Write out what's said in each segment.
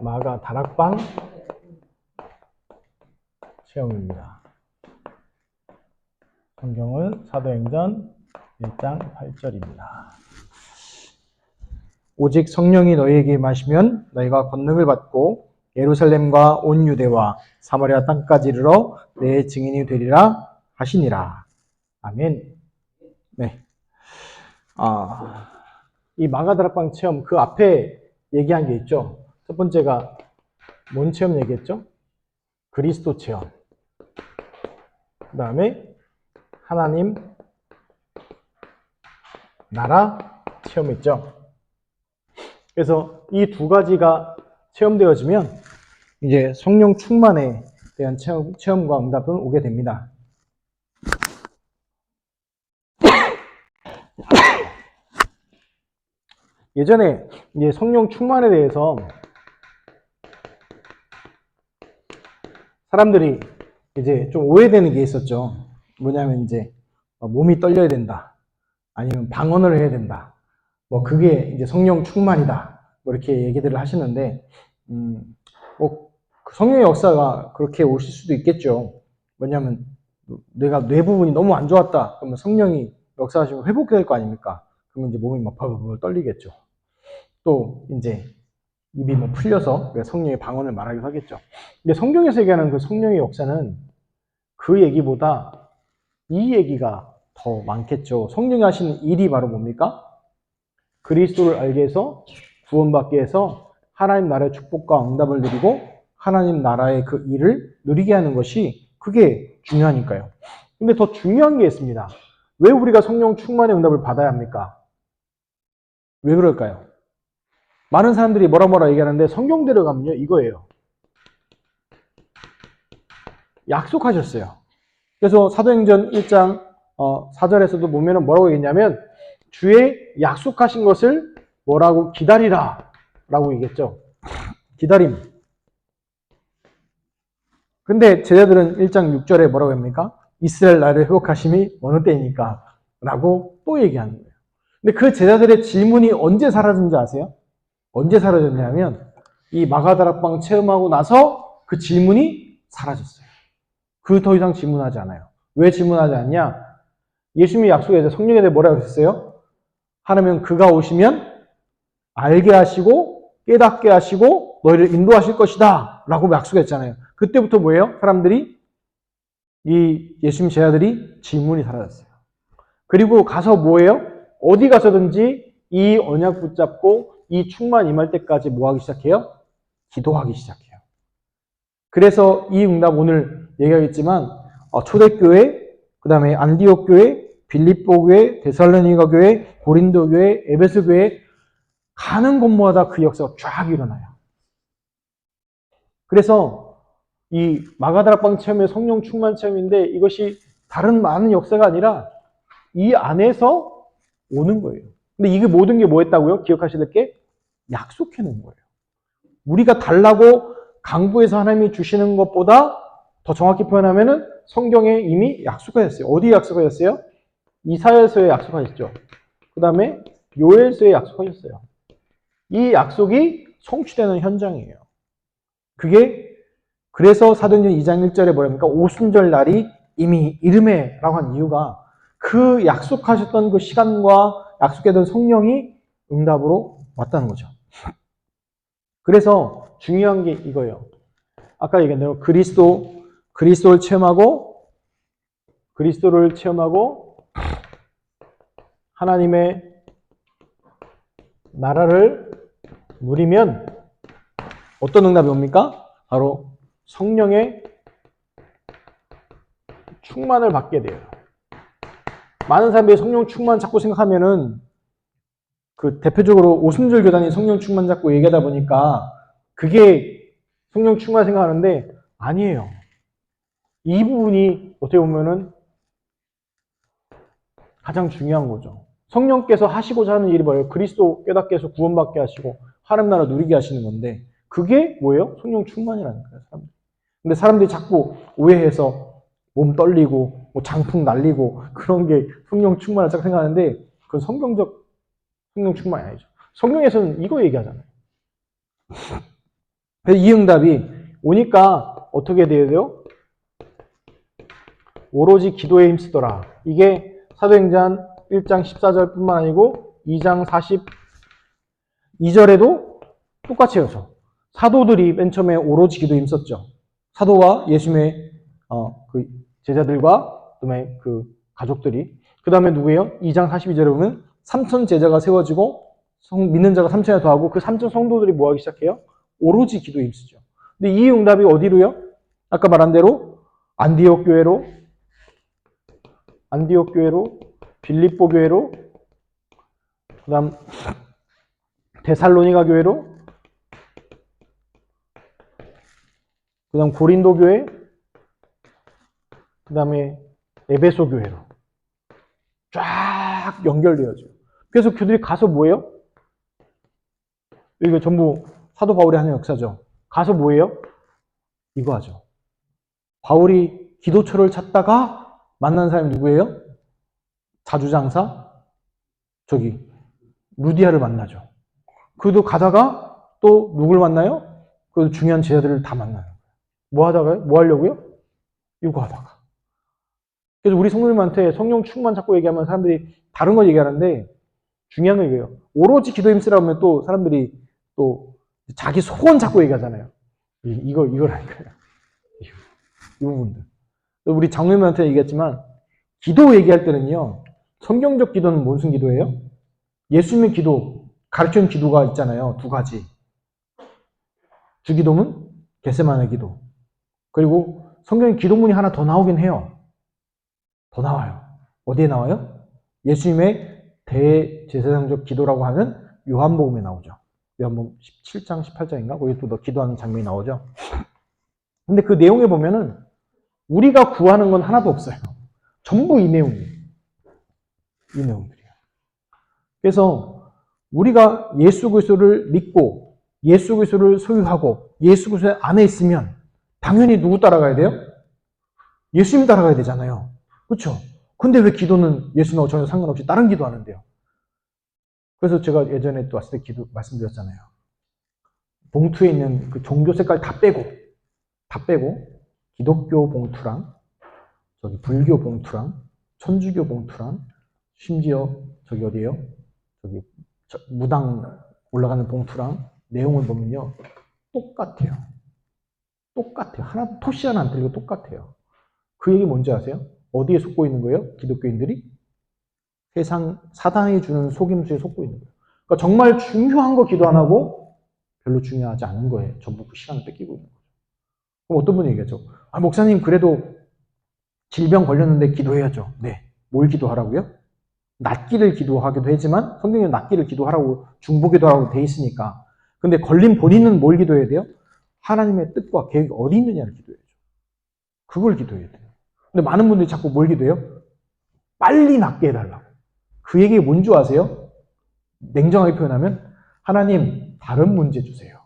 마가 다락방 체험입니다. 성경은 사도행전 1장 8절입니다. 오직 성령이 너희에게 임하시면 너희가 권능을 받고 예루살렘과 온 유대와 사마리아 땅까지 이르러 내 증인이 되리라 하시니라. 아멘. 네. 이 마가다락방 체험 그 앞에 얘기한 게 있죠. 첫 번째가 뭔 체험 얘기했죠? 그리스도 체험. 그 다음에 하나님 나라 체험했죠. 그래서 이 두 가지가 체험되어지면 이제 성령 충만에 대한 체험과 응답은 오게 됩니다. 예전에 이제 성령 충만에 대해서 사람들이 이제 좀 오해되는 게 있었죠. 뭐냐면 이제 몸이 떨려야 된다. 아니면 방언을 해야 된다. 뭐 그게 이제 성령 충만이다. 뭐 이렇게 얘기들을 하시는데, 뭐 성령의 역사가 그렇게 오실 수도 있겠죠. 뭐냐면 내가 뇌 부분이 너무 안 좋았다. 그러면 성령이 역사하시면 회복될 거 아닙니까? 그러면 이제 몸이 막 벌벌 떨리겠죠. 또 이제 입이 뭐 풀려서 성령의 방언을 말하기도 하겠죠. 근데 성경에서 얘기하는 그 성령의 역사는 그 얘기보다 이 얘기가 더 많겠죠. 성령이 하시는 일이 바로 뭡니까? 그리스도를 알게 해서 구원받게 해서 하나님 나라의 축복과 응답을 누리고 하나님 나라의 그 일을 누리게 하는 것이 그게 중요하니까요. 근데 더 중요한 게 있습니다. 왜 우리가 성령 충만의 응답을 받아야 합니까? 왜 그럴까요? 많은 사람들이 뭐라 얘기하는데 성경대로 가면요 이거예요. 약속하셨어요. 그래서 사도행전 1장 4절에서도 보면 뭐라고 얘기했냐면 주의 약속하신 것을 뭐라고 기다리라 라고 얘기했죠. 기다림. 근데 제자들은 1장 6절에 뭐라고 합니까? 이스라엘 나라를 회복하심이 어느 때입니까? 라고 또 얘기하는 거예요. 근데 그 제자들의 질문이 언제 사라진지 아세요? 언제 사라졌냐면 이 마가다락방 체험하고 나서 그 질문이 사라졌어요. 그 더 이상 질문하지 않아요. 왜 질문하지 않냐? 예수님이 약속해서 성령에 대해 뭐라고 했어요? 하나님은 그가 오시면 알게 하시고 깨닫게 하시고 너희를 인도하실 것이다 라고 약속했잖아요. 그때부터 뭐예요? 사람들이 이 예수님 제자들이 질문이 사라졌어요. 그리고 가서 뭐예요? 어디 가서든지 이 언약 붙잡고 이 충만 임할 때까지 뭐 하기 시작해요? 기도하기 시작해요. 그래서 이 응답 오늘 얘기하겠지만 초대교회, 그 다음에 안디옥 교회, 빌립보 교회, 데살로니가 교회, 고린도 교회, 에베소 교회 가는 곳마다 그 역사가 쫙 일어나요. 그래서 이 마가다락방 체험의 성령 충만 체험인데 이것이 다른 많은 역사가 아니라 이 안에서 오는 거예요. 근데 이게 모든 게 뭐였다고요? 기억하셔야 될 게 약속해 놓은 거예요. 우리가 달라고 강구해서 하나님이 주시는 것보다 더 정확히 표현하면은 성경에 이미 약속하셨어요. 어디에 약속하셨어요? 이사야서에 약속하셨죠. 그 다음에 요엘서에 약속하셨어요. 이 약속이 성취되는 현장이에요. 그게 그래서 사도행전 2장 1절에 뭐랍니까? 오순절 날이 이미 이름에라고 한 이유가 그 약속하셨던 그 시간과 약속했던 성령이 응답으로 왔다는 거죠. 그래서 중요한 게 이거예요. 아까 얘기한 대로 그리스도를 체험하고 하나님의 나라를 누리면 어떤 응답이 옵니까? 바로 성령의 충만을 받게 돼요. 많은 사람들이 성령 충만 자꾸 생각하면은 그 대표적으로 오순절 교단이 성령 충만 자꾸 얘기하다 보니까 그게 성령 충만 생각하는데 아니에요. 이 부분이 어떻게 보면은 가장 중요한 거죠. 성령께서 하시고자 하는 일이 뭐예요? 그리스도 깨닫게 해서 구원받게 하시고 하나님 나라 누리게 하시는 건데 그게 뭐예요? 성령 충만이라는 거예요. 사람들. 근데 사람들이 자꾸 오해해서 몸 떨리고 뭐 장풍 날리고 그런 게 성령 충만을 생각하는데 그건 성경적 성령 충만이 아니죠. 성경에서는 이거 얘기하잖아요. 그래서 이 응답이 오니까 어떻게 돼요? 오로지 기도에 힘쓰더라. 이게 사도행전 1장 14절 뿐만 아니고 2장 42절에도 똑같이 해서 사도들이 맨 처음에 오로지 기도에 힘썼죠. 사도와 예수님의 그 제자들과 그다음에 그 가족들이. 그 다음에 누구예요? 2장 42절에 보면 3천 제자가 세워지고 믿는 자가 3천에 더하고 그 3천 성도들이 뭐 하기 시작해요? 오로지 기도에 힘쓰죠. 근데 이 응답이 어디로요? 아까 말한 대로 안디옥 교회로, 빌립보 교회로, 그 다음 데살로니가 교회로, 그 다음 고린도 교회, 그 다음에 에베소 교회로 쫙 연결되어져요. 그래서 그들이 가서 뭐예요? 이거 전부 사도 바울이 하는 역사죠. 가서 뭐예요? 이거 하죠. 바울이 기도처를 찾다가 만난 사람이 누구예요? 자주장사? 루디아를 만나죠. 그도 가다가 또 누굴 만나요? 그 중요한 제자들을 다 만나요. 뭐 하다가요? 뭐 하려고요? 이거 하다가. 그래서 우리 성도님한테 성령 충만 자꾸 얘기하면 사람들이 다른 거 얘기하는데 중요한 건 이거예요. 오로지 기도 힘쓰라면 또 사람들이 또 자기 소원 자꾸 얘기하잖아요. 이거라니까요. 이 부분들. 우리 장로님한테 얘기했지만 기도 얘기할 때는요. 성경적 기도는 무슨 기도예요? 예수님의 기도, 가르쳐준 기도가 있잖아요. 두 가지. 주기도문, 겟세마네 기도. 그리고 성경에 기도문이 하나 더 나오긴 해요. 더 나와요. 어디에 나와요? 예수님의 대제사장적 기도라고 하는 요한복음에 나오죠. 요한복음 17장, 18장인가? 거기 또 기도하는 장면이 나오죠. 근데 그 내용에 보면은 우리가 구하는 건 하나도 없어요. 전부 이 내용이에요. 이 내용들이에요. 그래서 우리가 예수 그리스도를 믿고 예수 그리스도를 소유하고 예수 그리스도 안에 있으면 당연히 누구 따라가야 돼요? 예수님 따라가야 되잖아요. 그렇죠? 근데 왜 기도는 예수님하고 전혀 상관없이 다른 기도하는데요? 그래서 제가 예전에 또 왔을 때 말씀드렸잖아요. 봉투에 있는 그 종교 색깔 다 빼고 기독교 봉투랑 불교 봉투랑 천주교 봉투랑 심지어 어디에요? 무당 올라가는 봉투랑 내용을 보면요. 똑같아요. 하나 토시 하나 안 틀리고 똑같아요. 그 얘기 뭔지 아세요? 어디에 속고 있는 거예요? 기독교인들이? 세상 사단이 주는 속임수에 속고 있는 거예요. 그러니까 정말 중요한 거 기도 안 하고 별로 중요하지 않은 거예요. 전부 그 시간을 뺏기고 있는 거죠. 그럼 어떤 분이 얘기하죠? 목사님 그래도 질병 걸렸는데 기도해야죠. 네. 뭘 기도하라고요? 낫기를 기도하기도 하지만 성경에 낫기를 기도하라고 중보기도하라고 돼 있으니까. 근데 걸린 본인은 뭘 기도해야 돼요? 하나님의 뜻과 계획이 어디 있느냐를 기도해야죠. 그걸 기도해야 돼요. 근데 많은 분들이 자꾸 뭘 기도해요? 빨리 낫게 해달라고. 그 얘기 뭔지 아세요? 냉정하게 표현하면 하나님 다른 문제 주세요.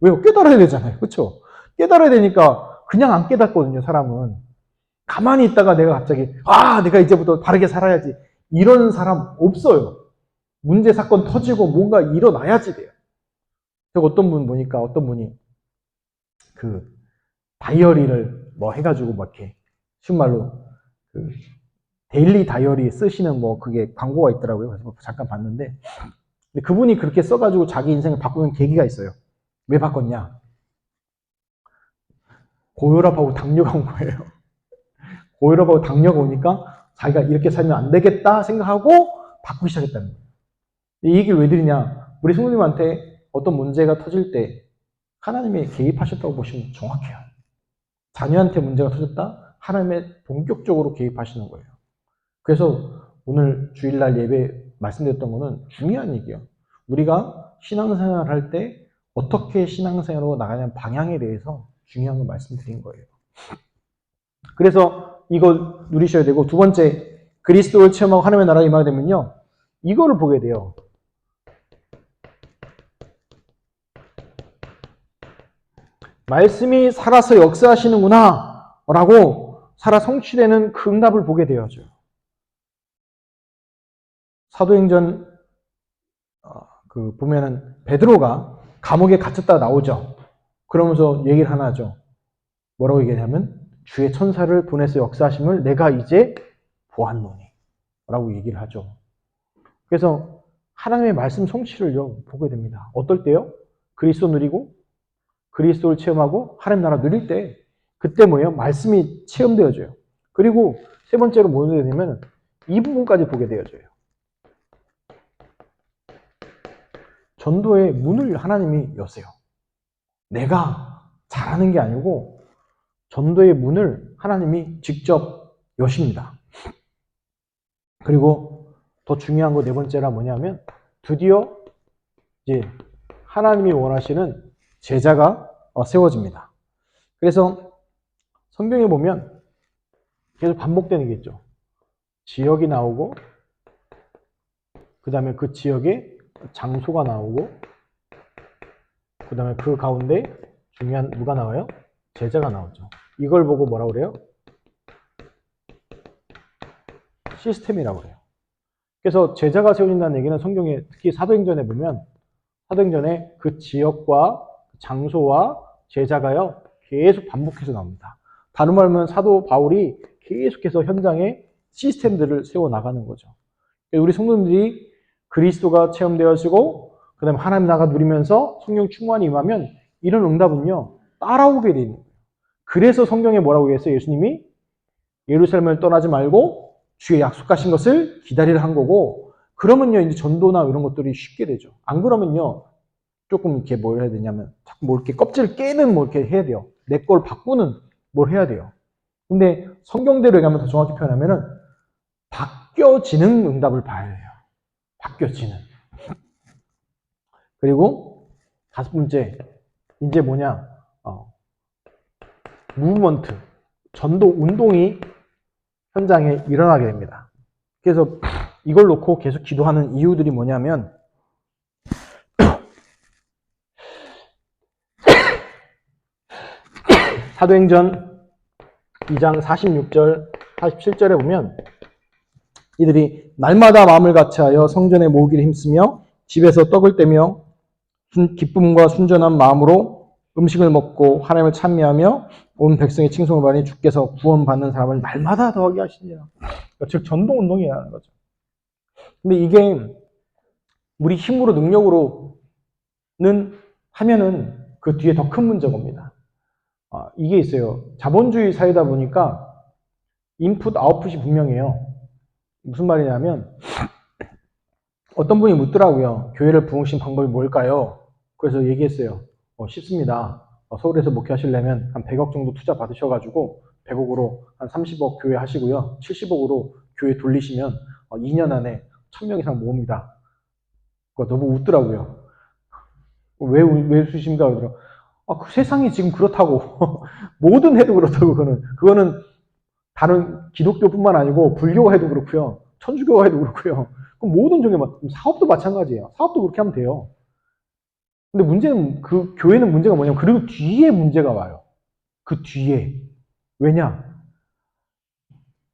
왜요? 깨달아야 되잖아요. 그렇죠? 깨달아야 되니까 그냥 안 깨닫거든요. 사람은. 가만히 있다가 내가 갑자기 내가 이제부터 바르게 살아야지. 이런 사람 없어요. 문제 사건 터지고 뭔가 일어나야지 돼요. 제가 어떤 분이 그 다이어리를 뭐 해가지고 막 이렇게 쉬운 말로 그 데일리 다이어리 쓰시는 뭐 그게 광고가 있더라고요. 그래서 잠깐 봤는데 근데 그분이 그렇게 써가지고 자기 인생을 바꾸는 계기가 있어요. 왜 바꿨냐? 고혈압하고 당뇨가 온 거예요. 고혈압하고 당뇨가 오니까 자기가 이렇게 살면 안 되겠다 생각하고 바꾸기 시작했다는 거예요. 이 얘기를 왜 드리냐? 우리 성도님한테 어떤 문제가 터질 때 하나님이 개입하셨다고 보시면 정확해요. 자녀한테 문제가 터졌다? 하나님의 본격적으로 개입하시는 거예요. 그래서 오늘 주일날 예배 말씀드렸던 거는 중요한 얘기예요. 우리가 신앙생활 할 때 어떻게 신앙생활로 나가냐는 방향에 대해서 중요한 걸 말씀드린 거예요. 그래서 이거 누리셔야 되고 두 번째 그리스도를 체험하고 하나님의 나라에 임하게 되면요. 이거를 보게 돼요. 말씀이 살아서 역사하시는구나 라고 살아 성취되는 그 응답을 보게 되어져요. 사도행전 보면은 베드로가 감옥에 갇혔다 나오죠. 그러면서 얘기를 하나 하죠. 뭐라고 얘기하냐면 주의 천사를 보내서 역사하심을 내가 이제 보았노니 라고 얘기를 하죠. 그래서 하나님의 말씀 성취를요 보게 됩니다. 어떨 때요? 그리스도 누리고 그리스도를 체험하고 하나님 나라 누릴 때 그때 뭐예요? 말씀이 체험되어져요. 그리고 세 번째로 뭐 보게 되냐면 이 부분까지 보게 되어져요. 전도의 문을 하나님이 여세요. 내가 잘하는 게 아니고 전도의 문을 하나님이 직접 여십니다. 그리고 더 중요한 거 네 번째가 뭐냐면 드디어 이제 하나님이 원하시는 제자가 세워집니다. 그래서 성경에 보면 계속 반복되는 게 있죠. 지역이 나오고 그 다음에 그 지역에 장소가 나오고 그 다음에 그 가운데 중요한 누가 나와요? 제자가 나오죠. 이걸 보고 뭐라고 그래요? 시스템이라고 그래요. 그래서 제자가 세워진다는 얘기는 성경에 특히 사도행전에 보면 사도행전에 그 지역과 장소와 제자가요 계속 반복해서 나옵니다. 다른 말로 하면 사도 바울이 계속해서 현장에 시스템들을 세워나가는 거죠. 우리 성도들이 그리스도가 체험되어지고 그 다음에 하나님 나라가 누리면서 성령 충만이 임하면 이런 응답은요 따라오게 되는 거예요. 그래서 성경에 뭐라고 얘기했어요? 예수님이 예루살렘을 떠나지 말고 주의 약속하신 것을 기다리라 한 거고, 그러면요 이제 전도나 이런 것들이 쉽게 되죠. 안 그러면요 조금 이렇게 뭘 해야 되냐면 자꾸 뭐 이렇게 껍질을 깨는 뭐 이렇게 해야 돼요. 내 걸 바꾸는 뭘 해야 돼요. 근데 성경대로 얘기하면 더 정확히 표현하면은 바뀌어지는 응답을 봐야 해요. 바뀌어지는. 그리고 다섯 번째 이제 뭐냐 무브먼트 전도 운동이 현장에 일어나게 됩니다. 그래서 이걸 놓고 계속 기도하는 이유들이 뭐냐면 사도행전 2장 46절 47절에 보면 이들이 날마다 마음을 같이하여 성전에 모으기를 힘쓰며 집에서 떡을 떼며 기쁨과 순전한 마음으로 음식을 먹고 하나님을 찬미하며 온 백성의 칭송을 받으니 주께서 구원받는 사람을 날마다 더하게 하시니라. 즉 전도운동이라는 거죠. 근데 이게 우리 힘으로 능력으로는 하면은 그 뒤에 더 큰 문제가 옵니다. 이게 있어요. 자본주의 사회다 보니까 인풋 아웃풋이 분명해요. 무슨 말이냐면 어떤 분이 묻더라고요. 교회를 부흥신 방법이 뭘까요? 그래서 얘기했어요. 쉽습니다. 서울에서 목회하시려면 한 100억 정도 투자 받으셔가지고 100억으로 한 30억 교회 하시고요. 70억으로 교회 돌리시면 2년 안에 1000명 이상 모읍니다. 그거 너무 웃더라고요. 왜 웃으십니까? 그러더라고요. 그 세상이 지금 그렇다고. 뭐든 해도 그렇다고, 그거는 다른 기독교뿐만 아니고 불교가 해도 그렇고요. 천주교가 해도 그렇고요. 그럼 모든 종교, 사업도 마찬가지예요. 사업도 그렇게 하면 돼요. 근데 문제는 그 교회는 문제가 뭐냐면 그리고 뒤에 문제가 와요. 그 뒤에. 왜냐?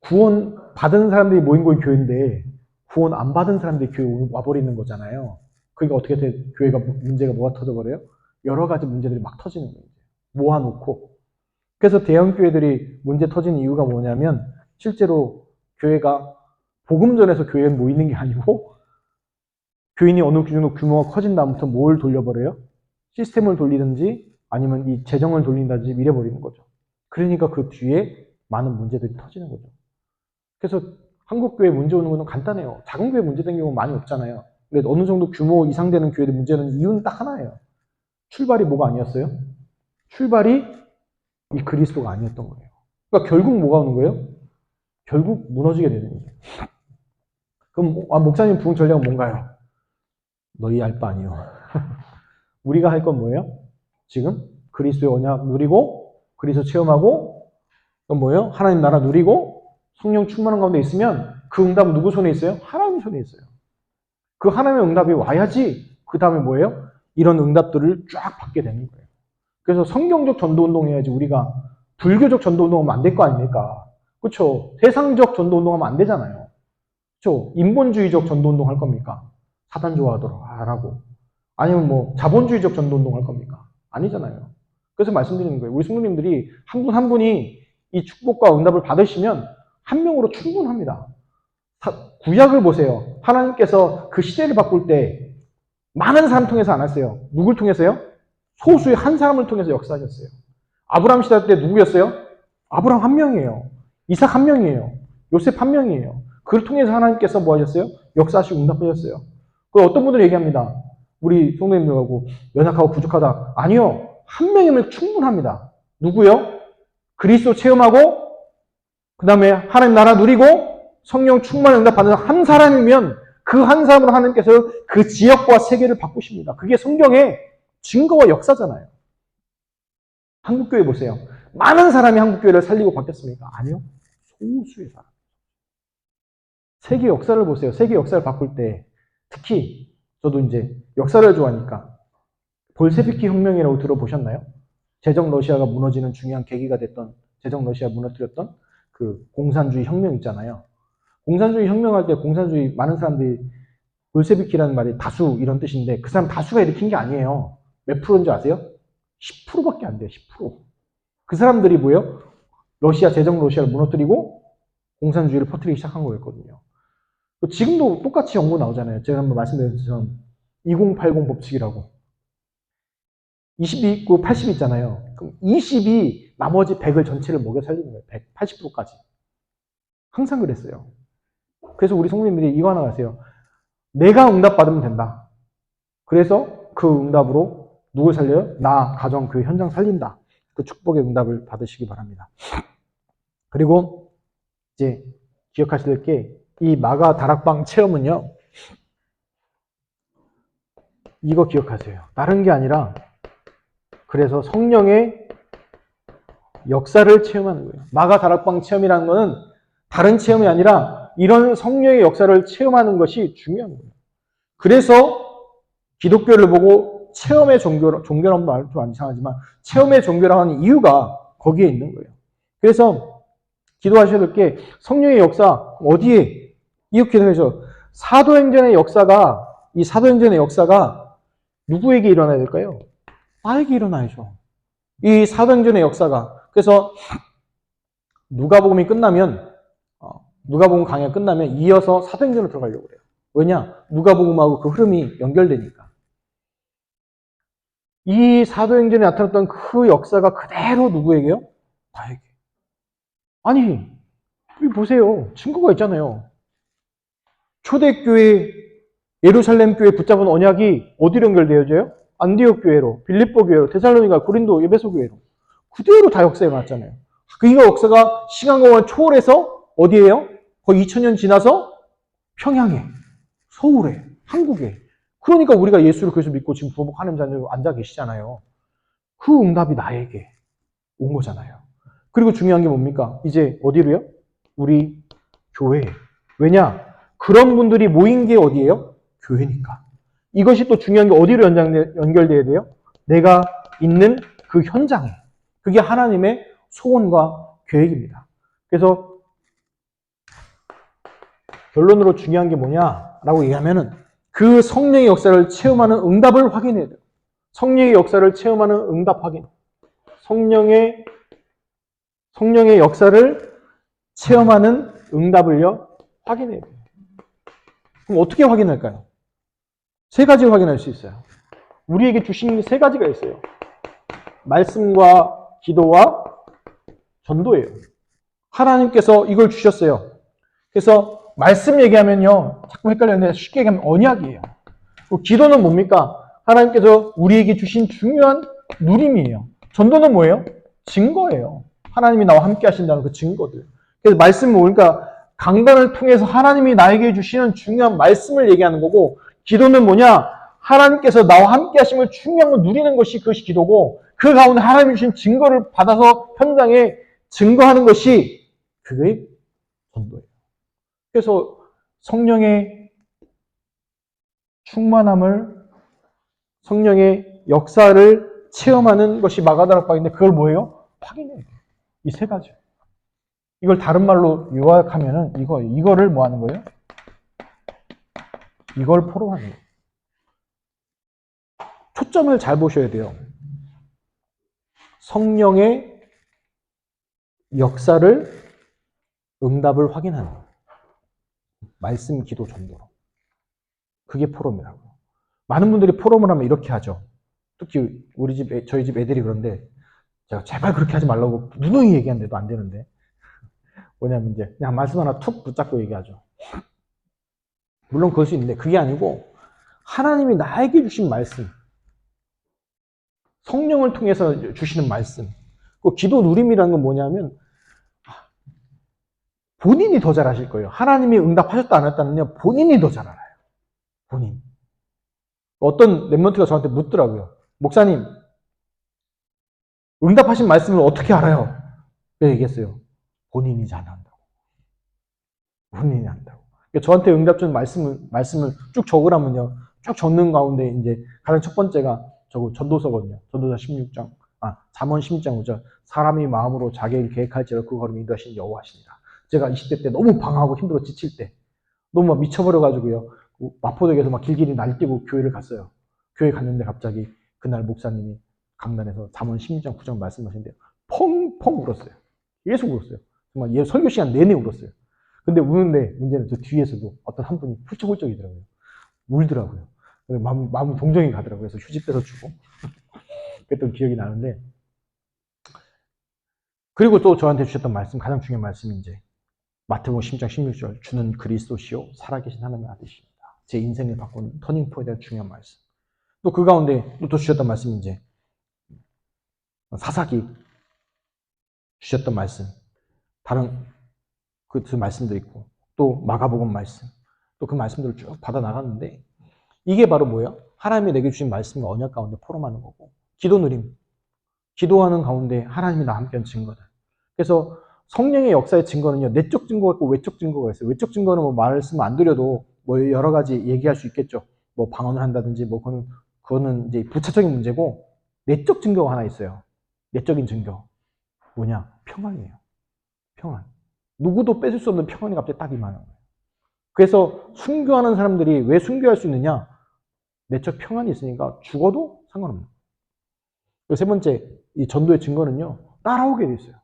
구원 받은 사람들이 모인 곳이 교회인데 구원 안 받은 사람들이 교회 와버리는 거잖아요. 그러니까 어떻게 돼? 교회가 문제가 뭐가 터져버려요? 여러 가지 문제들이 막 터지는 거예요. 모아놓고. 그래서 대형 교회들이 문제 터지는 이유가 뭐냐면 실제로 교회가 복음전에서 교회에 모이는 게 아니고 교인이 어느 정도 규모가 커진 다음부터 뭘 돌려버려요? 시스템을 돌리든지 아니면 이 재정을 돌린다든지 밀어버리는 거죠. 그러니까 그 뒤에 많은 문제들이 터지는 거죠. 그래서 한국 교회 문제 오는 건 간단해요. 작은 교회 문제 생기는 경우 많이 없잖아요. 근데 어느 정도 규모 이상 되는 교회들 문제는 이유는 딱 하나예요. 출발이 뭐가 아니었어요? 출발이 이 그리스도가 아니었던 거예요. 그러니까 결국 뭐가 오는 거예요? 결국 무너지게 되는 거죠. 그럼 목사님 부흥 전략은 뭔가요? 너희 알 바 아니요. 우리가 할 건 뭐예요? 지금 그리스도의 언약 누리고 그리스도 체험하고 그건 뭐예요? 하나님 나라 누리고 성령 충만한 가운데 있으면 그 응답은 누구 손에 있어요? 하나님 손에 있어요. 그 하나님의 응답이 와야지 그 다음에 뭐예요? 이런 응답들을 쫙 받게 되는 거예요. 그래서 성경적 전도운동 해야지 우리가 불교적 전도운동하면 안 될 거 아닙니까? 그렇죠? 세상적 전도운동하면 안 되잖아요. 그렇죠? 인본주의적 전도운동 할 겁니까? 사단 좋아하도록 하라고. 아니면 뭐 자본주의적 전도운동 할 겁니까? 아니잖아요. 그래서 말씀드리는 거예요. 우리 성도님들이 한 분 한 분이 이 축복과 응답을 받으시면 한 명으로 충분합니다. 구약을 보세요. 하나님께서 그 시대를 바꿀 때 많은 사람 통해서 안 했어요. 누굴 통해서요? 소수의 한 사람을 통해서 역사하셨어요. 아브라함 시대 때 누구였어요? 아브라함 한 명이에요. 이삭 한 명이에요. 요셉 한 명이에요. 그를 통해서 하나님께서 뭐 하셨어요? 역사하시고 응답하셨어요. 그 어떤 분들은 얘기합니다. 우리 성도님들하고 연약하고 부족하다. 아니요. 한 명이면 충분합니다. 누구요? 그리스도 체험하고 그 다음에 하나님 나라 누리고 성령 충만 응답 받는 한 사람이면 그 한 사람으로 하나님께서 그 지역과 세계를 바꾸십니다. 그게 성경의 증거와 역사잖아요. 한국교회 보세요. 많은 사람이 한국교회를 살리고 바뀌었습니까? 아니요. 소수의 사람. 세계 역사를 보세요. 세계 역사를 바꿀 때 특히 저도 이제 역사를 좋아하니까 볼셰비키 혁명이라고 들어보셨나요? 제정 러시아가 무너지는 중요한 계기가 됐던 제정 러시아 무너뜨렸던 그 공산주의 혁명 있잖아요. 공산주의 혁명할 때 공산주의 많은 사람들이 볼셰비키라는 말이 다수 이런 뜻인데 그 사람 다수가 일으킨 게 아니에요. 몇 프로인 줄 아세요? 10%밖에 안 돼요. 10%. 그 사람들이 뭐예요? 러시아 제정 러시아를 무너뜨리고 공산주의를 퍼뜨리기 시작한 거였거든요. 지금도 똑같이 연구 나오잖아요. 제가 한번 말씀드린 것처럼 2080 법칙이라고. 20이 있고 80 있잖아요. 그럼 20이 나머지 100을 전체를 먹여 살리는 거예요. 100, 80%까지. 항상 그랬어요. 그래서 우리 성도님들이 이거 하나 아세요. 내가 응답받으면 된다. 그래서 그 응답으로 누굴 살려요? 나, 가정, 교회, 현장 살린다. 그 축복의 응답을 받으시기 바랍니다. 그리고 이제 기억하셔야 될 게 이 마가 다락방 체험은요. 이거 기억하세요. 다른 게 아니라 그래서 성령의 역사를 체험하는 거예요. 마가 다락방 체험이라는 것은 다른 체험이 아니라 이런 성령의 역사를 체험하는 것이 중요한 거예요. 그래서 기독교를 보고 체험의 종교라는 말도 안 이상하지만 체험의 종교라고 하는 이유가 거기에 있는 거예요. 그래서 기도하셔야 될 게 성령의 역사 어디에 이렇게 해서 사도행전의 역사가 이 사도행전의 역사가 누구에게 일어나야 될까요? 나에게 일어나야죠. 이 사도행전의 역사가 그래서 누가복음이 끝나면 누가복음 강의가 끝나면 이어서 사도행전으로 들어가려고 그래요. 왜냐? 누가복음하고 그 흐름이 연결되니까. 이 사도행전에 나타났던 그 역사가 그대로 누구에게요? 나에게. 아니, 여기 보세요. 증거가 있잖아요. 초대교회, 예루살렘 교회 붙잡은 언약이 어디로 연결되어져요? 안디옥 교회로, 빌립보 교회로, 데살로니가, 고린도, 에베소 교회로. 그대로 다 역사에 맞잖아요. 그 역사가 시간공간을 초월해서 어디에요? 거의 2000년 지나서 평양에, 서울에, 한국에. 그러니까 우리가 예수를 그래서 믿고 지금 부목 하나님 자녀로 앉아 계시잖아요. 그 응답이 나에게 온 거잖아요. 그리고 중요한 게 뭡니까? 이제 어디로요? 우리 교회. 왜냐? 그런 분들이 모인 게 어디예요? 교회니까. 이것이 또 중요한 게 어디로 연결돼야 돼요? 내가 있는 그 현장에. 그게 하나님의 소원과 계획입니다. 그래서 결론으로 중요한 게 뭐냐라고 얘기하면은 그 성령의 역사를 체험하는 응답을 확인해야 돼요. 성령의 역사를 체험하는 응답 확인. 성령의 역사를 체험하는 응답을요, 확인해야 돼요. 그럼 어떻게 확인할까요? 세 가지로 확인할 수 있어요. 우리에게 주신 세 가지가 있어요. 말씀과 기도와 전도예요. 하나님께서 이걸 주셨어요. 그래서 말씀 얘기하면요, 자꾸 헷갈렸는데 쉽게 얘기하면 언약이에요. 기도는 뭡니까? 하나님께서 우리에게 주신 중요한 누림이에요. 전도는 뭐예요? 증거예요. 하나님이 나와 함께 하신다는 그 증거들. 그래서 말씀은 그러니까 강단을 통해서 하나님이 나에게 주시는 중요한 말씀을 얘기하는 거고, 기도는 뭐냐? 하나님께서 나와 함께 하심을 중요한 걸 누리는 것이 그것이 기도고, 그 가운데 하나님이 주신 증거를 받아서 현장에 증거하는 것이 그게 전도예요. 그래서 성령의 충만함을, 성령의 역사를 체험하는 것이 마가다락방인데 그걸 뭐예요? 확인해야 돼요. 이 세 가지. 이걸 다른 말로 요약하면은 이거를 뭐 하는 거예요? 이걸 포럼하는 거예요. 초점을 잘 보셔야 돼요. 성령의 역사를 응답을 확인하는 말씀, 기도, 전도로. 그게 포럼이라고요. 많은 분들이 포럼을 하면 이렇게 하죠. 특히 우리 집, 저희 집 애들이 그런데 제가 제발 그렇게 하지 말라고 누누이 얘기하는데도 안 되는데 뭐냐면 이제 그냥 말씀 하나 툭 붙잡고 얘기하죠. 물론 그럴 수 있는데 그게 아니고 하나님이 나에게 주신 말씀, 성령을 통해서 주시는 말씀, 그 기도 누림이라는 건 뭐냐면 본인이 더 잘하실 거예요. 하나님이 응답하셨다 안 했다는요, 본인이 더 잘 알아요. 본인. 어떤 랩런트가 저한테 묻더라고요. 목사님, 응답하신 말씀을 어떻게 알아요? 그래서 얘기했어요. 본인이 잘 안다고. 본인이 안다고. 그러니까 저한테 응답 준 말씀을 쭉 적으라면요. 쭉 적는 가운데 이제 가장 첫 번째가 전도서거든요. 전도서 16장. 잠언 16장 5절. 사람이 마음으로 자기를 계획할지라 그 걸음을 인도하신 여호와시니라. 제가 20대 때 너무 방황하고 힘들어 지칠 때 너무 막 미쳐버려가지고요. 마포역에서 막 길길이 날뛰고 교회를 갔어요. 교회 갔는데 갑자기 그날 목사님이 강단에서 잠언 16장 9절 말씀하시는데 펑펑 울었어요. 계속 울었어요. 정말 설교 시간 내내 울었어요. 근데 우는데 문제는 저 뒤에서도 어떤 한 분이 훌쩍훌쩍이더라고요. 울더라고요. 마음이 동정이 가더라고요. 그래서 휴지 빼서 주고 그랬던 기억이 나는데, 그리고 또 저한테 주셨던 말씀, 가장 중요한 말씀이 이제 마태복음 10장 16절, 주는 그리스도시요 살아계신 하나님의 아들이십니다. 제 인생을 바꾼 터닝포인트에 대한 중요한 말씀. 또 그 가운데 또 주셨던 말씀이 이제 사사기 주셨던 말씀, 다른 그 말씀도 있고, 또 마가복음 말씀, 또 그 말씀들을 쭉 받아 나갔는데, 이게 바로 뭐예요? 하나님이 내게 주신 말씀을 언약 가운데 포럼하는 거고, 기도 누림, 기도하는 가운데 하나님이 나와 함께한 증거들. 그래서 성령의 역사의 증거는요, 내적 증거가 있고 외적 증거가 있어요. 외적 증거는 뭐 말씀 안 드려도 뭐 여러 가지 얘기할 수 있겠죠. 뭐 방언을 한다든지 뭐 그거는 이제 부차적인 문제고, 내적 증거가 하나 있어요. 내적인 증거. 뭐냐? 평안이에요. 평안. 누구도 뺏을 수 없는 평안이 갑자기 딱 임하는 거예요. 그래서 순교하는 사람들이 왜 순교할 수 있느냐? 내적 평안이 있으니까 죽어도 상관없는 거예요. 세 번째, 이 전도의 증거는요, 따라오게 돼 있어요.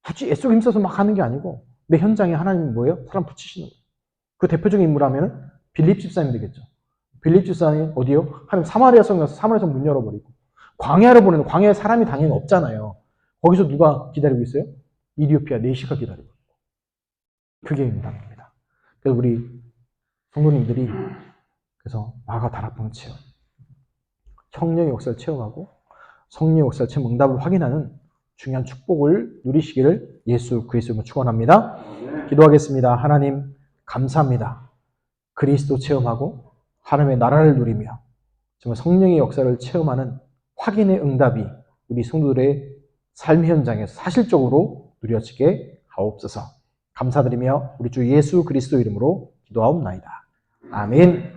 굳이 애써 힘써서 막 하는 게 아니고, 내 현장에 하나님이 뭐예요? 사람 붙이시는 거예요. 그 대표적인 인물 하면은 빌립 집사님 되겠죠. 빌립 집사님 어디요? 하나님 사마리아 성 가서 사마리아 성 문 열어버리고, 광야로 보내는, 광야에 사람이 당연히 없잖아요. 거기서 누가 기다리고 있어요? 이디오피아 내시가 기다리고 있고. 그게 응답입니다. 그래서 우리 성도님들이 그래서 마가 다락방 체험, 성령의 역사를 체험하고 성령의 역사를 체험 응답을 확인하는 중요한 축복을 누리시기를 예수 그리스도로 축원합니다. 기도하겠습니다. 하나님 감사합니다. 그리스도 체험하고 하나님의 나라를 누리며 정말 성령의 역사를 체험하는 확인의 응답이 우리 성도들의 삶 현장에서 사실적으로 누려지게 하옵소서. 감사드리며 우리 주 예수 그리스도 이름으로 기도하옵나이다. 아멘.